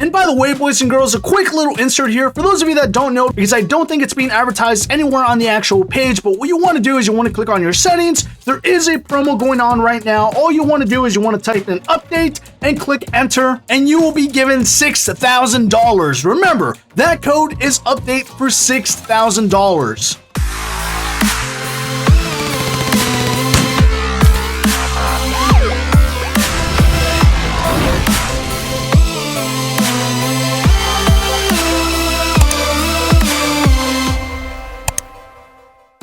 And by the way, boys and girls, a quick little insert here for those of you that don't know, because I don't think it's being advertised anywhere on the actual page, but what you want to do is you want to click on your settings. There is a promo going on right now. All you want to do is you want to type in update and click enter, and you will be given $6,000. Remember, that code is update for $6,000.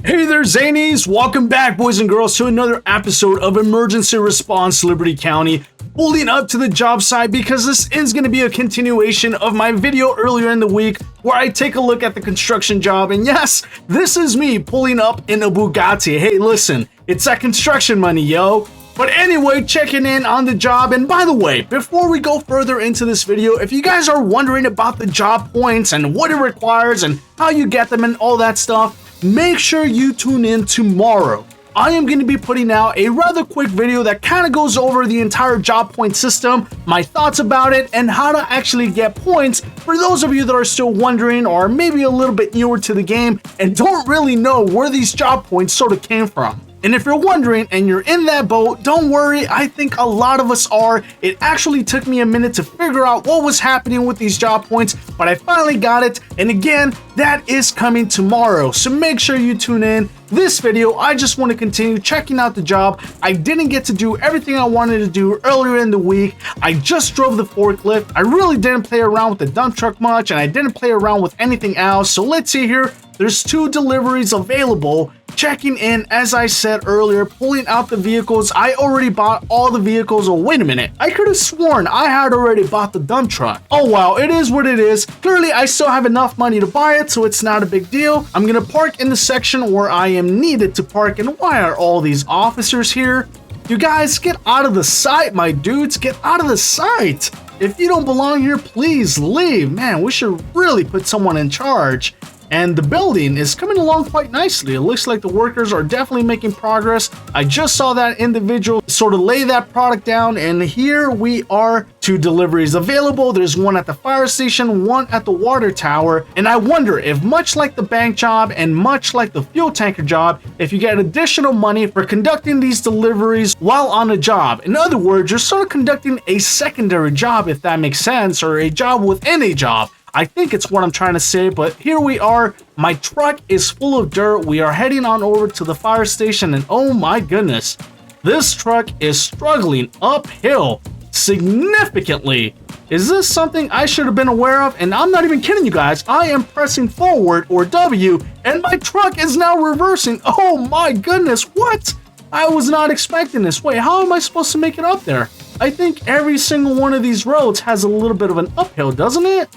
Hey there, Zanies! Welcome back, boys and girls, to another episode of Emergency Response Liberty County. Pulling up to the job site because this is going to be a continuation of my video earlier in the week where I take a look at the construction job. And yes, this is me pulling up in a Bugatti. Hey, listen, it's that construction money, yo. But anyway, checking in on the job. And by the way, before we go further into this video, if you guys are wondering about the job points and what it requires and how you get them and all that stuff, make sure you tune in tomorrow. I am going to be putting out a rather quick video that kind of goes over the entire job point system, my thoughts about it, and how to actually get points for those of you that are still wondering or maybe a little bit newer to the game and don't really know where these job points sort of came from. And if you're wondering and you're in that boat, don't worry, I think a lot of us are. It actually took me a minute to figure out what was happening with these job points, but I finally got it. And again, that is coming tomorrow, so make sure you tune in. This video, I just want to continue checking out the job. I didn't get to do everything I wanted to do earlier in the week. I just drove the forklift. I really didn't play around with the dump truck much, and I didn't play around with anything else. So let's see here. There's 2 deliveries available. Checking in, as I said earlier, pulling out the vehicles. I already bought all the vehicles. Oh, wait a minute. I could have sworn I had already bought the dump truck. Oh, wow. It is what it is. Clearly, I still have enough money to buy it, so it's not a big deal. I'm going to park in the section where I am needed to park. And why are all these officers here? You guys, get out of the sight, my dudes. Get out of the sight. If you don't belong here, please leave. Man, we should really put someone in charge. And the building is coming along quite nicely. It looks like the workers are definitely making progress. I just saw that individual sort of lay that product down, and here we are. 2 deliveries available. There's one at the fire station, one at the water tower. And I wonder if, much like the bank job and much like the fuel tanker job, if you get additional money for conducting these deliveries while on a job. In other words, you're sort of conducting a secondary job, if that makes sense, or a job within a job. I think it's what I'm trying to say, but here we are. My truck is full of dirt. We are heading on over to the fire station, and oh my goodness, this truck is struggling uphill significantly. Is this something I should have been aware of? And I'm not even kidding you guys. I am pressing forward, or W, and my truck is now reversing. Oh my goodness, what? I was not expecting this. Wait, how am I supposed to make it up there? I think every single one of these roads has a little bit of an uphill, doesn't it?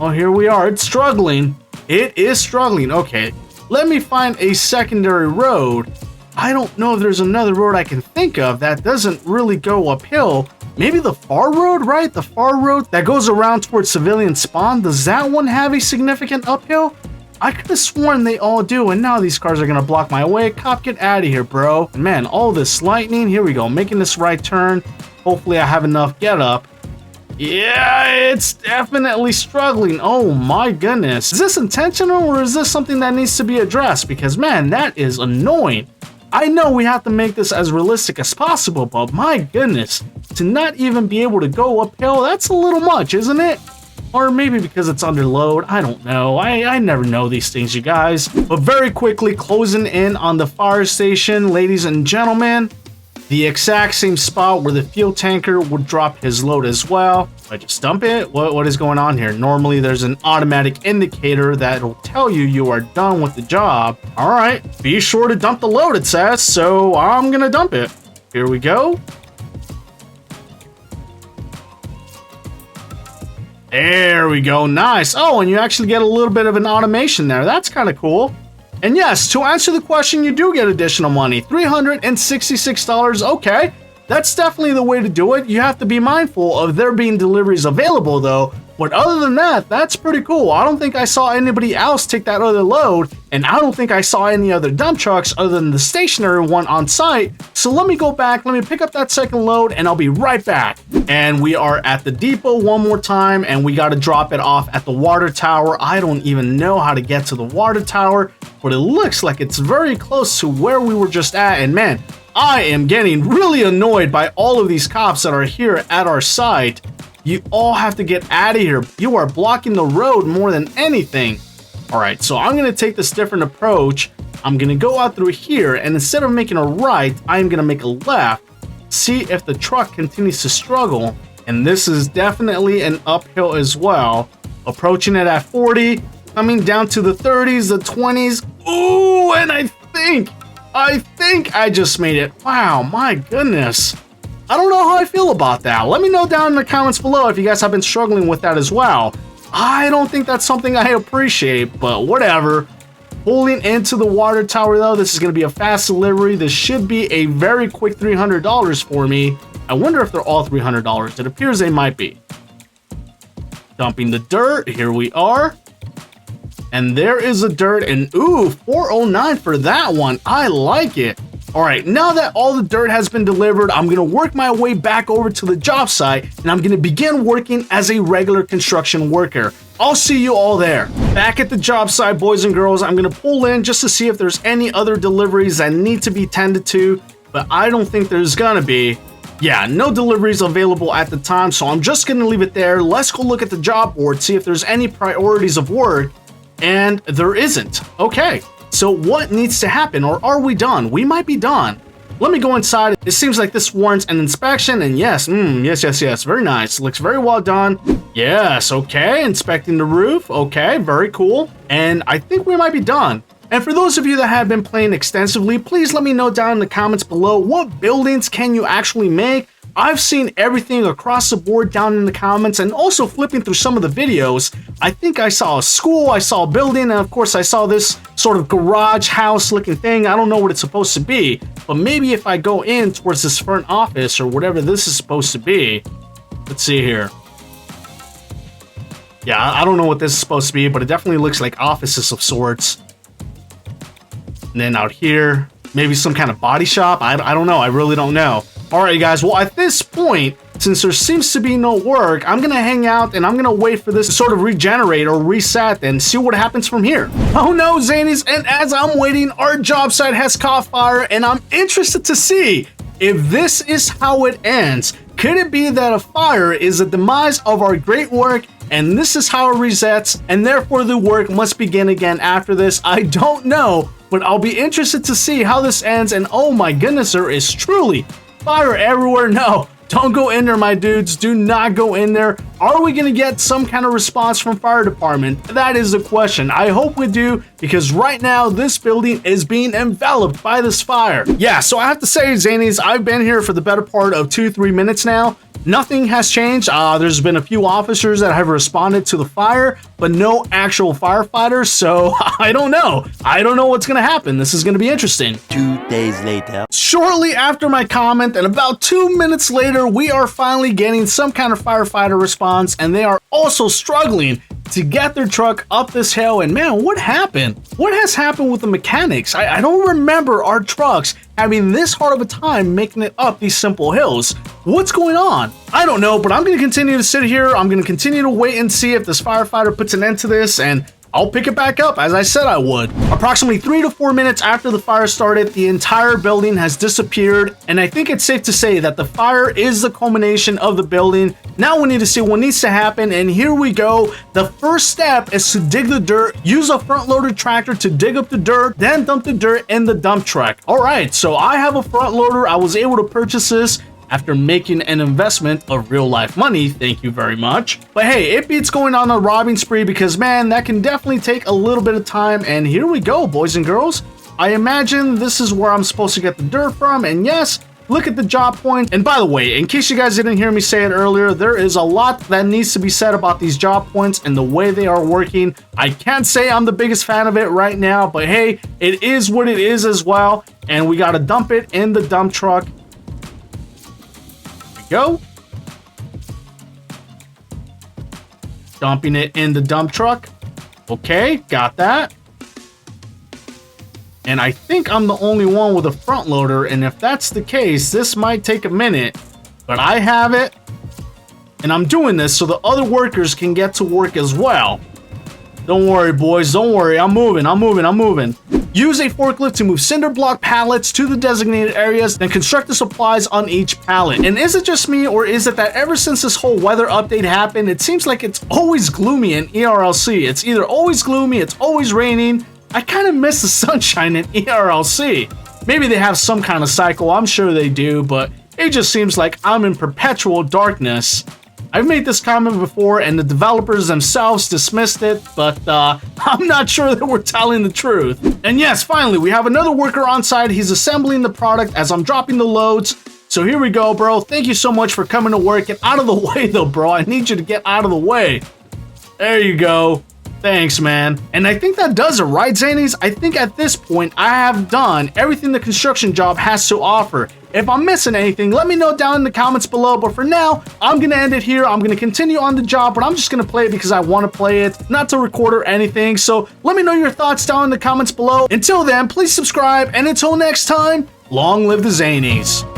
Oh, here we are. It's struggling. It is struggling. Okay, let me find a secondary road. I don't know if there's another road I can think of that doesn't really go uphill. Maybe the far road, right? The far road that goes around towards civilian spawn. Does that one have a significant uphill? I could have sworn they all do, and now these cars are going to block my way. Cop, get out of here, bro. And man, all this lightning. Here we go. Making this right turn. Hopefully I have enough get up. Yeah, it's definitely struggling. Oh my goodness. Is this intentional, or is this something that needs to be addressed? Because man, that is annoying. I know we have to make this as realistic as possible, but my goodness, to not even be able to go uphill, that's a little much, isn't it? Or maybe because it's under load, I don't know. I never know these things, you guys. But very quickly, closing in on the fire station, ladies and gentlemen. The exact same spot where the fuel tanker would drop his load as well. I just dump it? What is going on here? Normally there's an automatic indicator that will tell you are done with the job. All right, be sure to dump the load, it says, so I'm gonna dump it. Here we go. There we go, nice. Oh, and you actually get a little bit of an automation there. That's kind of cool. And yes, to answer the question, you do get additional money, $366. Okay, that's definitely the way to do it. You have to be mindful of there being deliveries available, though, But other than that, that's pretty cool. I don't think I saw anybody else take that other load, and I don't think I saw any other dump trucks other than the stationary one on site. So let me go back, let me pick up that second load, and I'll be right back. And we are at the depot one more time, and we got to drop it off at the water tower. I don't even know how to get to the water tower, but it looks like it's very close to where we were just at. And man, I am getting really annoyed by all of these cops that are here at our site. You all have to get out of here. You are blocking the road more than anything. All right, so I'm going to take this different approach. I'm going to go out through here, and instead of making a right, I'm going to make a left. See if the truck continues to struggle. And this is definitely an uphill as well. Approaching it at 40, coming down to the 30s, the 20s. Ooh, and I think I just made it. Wow, my goodness. I don't know how I feel about that. Let me know down in the comments below if you guys have been struggling with that as well. I don't think that's something I appreciate, but whatever. Pulling into the water tower though, this is going to be a fast delivery. This should be a very quick $300 for me. I wonder if they're all $300. It appears they might be. Dumping the dirt. Here we are. And there is the dirt, and ooh, $409 for that one. I like it. All right, now that all the dirt has been delivered, I'm gonna work my way back over to the job site, and I'm gonna begin working as a regular construction worker. I'll see you all there. Back at the job site, boys and girls, I'm gonna pull in just to see if there's any other deliveries that need to be tended to, but I don't think there's gonna be. Yeah, no deliveries available at the time, so I'm just gonna leave it there. Let's go look at the job board, see if there's any priorities of work, and there isn't. Okay. So what needs to happen, or are we done? We might be done. Let me go inside. It seems like this warrants an inspection, and yes, yes, very nice. Looks very well done. Yes, okay, inspecting the roof. Okay, very cool. And I think we might be done. And for those of you that have been playing extensively, please let me know down in the comments below, what buildings can you actually make? I've seen everything across the board down in the comments, and also flipping through some of the videos, I think I saw a school, I saw a building, and of course I saw this sort of garage house looking thing. I don't know what it's supposed to be, but maybe if I go in towards this front office or whatever this is supposed to be. Let's see here. Yeah, I don't know what this is supposed to be, but it definitely looks like offices of sorts. And then out here, maybe some kind of body shop. I don't know. I really don't know. All right, guys. Well, at this point, since there seems to be no work, I'm going to hang out and I'm going to wait for this to sort of regenerate or reset and see what happens from here. Oh no, Zanies. And as I'm waiting, our job site has caught fire, and I'm interested to see if this is how it ends. Could it be that a fire is the demise of our great work, and this is how it resets, and therefore the work must begin again after this? I don't know, but I'll be interested to see how this ends. And oh my goodness, there is truly fire everywhere. No, don't go in there, my dudes. Do not go in there. Are we going to get some kind of response from fire department? That is the question. I hope we do, because right now this building is being enveloped by this fire. Yeah, so I have to say, Zanies, I've been here for the better part of 2-3 minutes now. Nothing has changed. There's been a few officers that have responded to the fire, but no actual firefighters. So I don't know. I don't know what's going to happen. This is going to be interesting. 2 days later. Shortly after my comment, and about 2 minutes later, we are finally getting some kind of firefighter response, and they are also struggling to get their truck up this hill. And man, what happened? What has happened with the mechanics? I don't remember our trucks having this hard of a time making it up these simple hills. What's going on? I don't know, but I'm going to continue to sit here. I'm going to continue to wait and see if this firefighter puts an end to this, and I'll pick it back up as I said I would. Approximately 3 to 4 minutes after the fire started, the entire building has disappeared, and I think it's safe to say that the fire is the culmination of the building. Now we need to see what needs to happen, and here we go. The first step is to dig the dirt. Use a front-loader tractor to dig up the dirt, then dump the dirt in the dump truck. All right, so I have a front loader. I was able to purchase this after making an investment of real life money. Thank you very much. But hey, it beats going on a robbing spree, because man, that can definitely take a little bit of time. And here we go, boys and girls. I imagine this is where I'm supposed to get the dirt from, and yes, look at the job point. And by the way, in case you guys didn't hear me say it earlier, there is a lot that needs to be said about these job points and the way they are working. I can't say I'm the biggest fan of it right now, but hey, it is what it is as well. And we got to dump it in the dump truck. Go. Dumping it in the dump truck. Okay, got that. And I think I'm the only one with a front loader, and if that's the case, this might take a minute, but I have it, and I'm doing this so the other workers can get to work as well. Don't worry, boys, don't worry, I'm moving. Use a forklift to move cinder block pallets to the designated areas, then construct the supplies on each pallet. And is it just me, or is it that ever since this whole weather update happened, it seems like it's always gloomy in ERLC. It's either always gloomy, it's always raining. I kind of miss the sunshine in ERLC. Maybe they have some kind of cycle, I'm sure they do, but it just seems like I'm in perpetual darkness. I've made this comment before and the developers themselves dismissed it, but I'm not sure that we're telling the truth. And yes, finally, we have another worker on site. He's assembling the product as I'm dropping the loads. So here we go, bro. Thank you so much for coming to work. Get out of the way though, bro. I need you to get out of the way. There you go. Thanks, man. And I think that does it, right, Zanies? I think at this point, I have done everything the construction job has to offer. If I'm missing anything, let me know down in the comments below. But for now, I'm going to end it here. I'm going to continue on the job, but I'm just going to play it because I want to play it, not to record or anything. So let me know your thoughts down in the comments below. Until then, please subscribe. And until next time, long live the Zanies.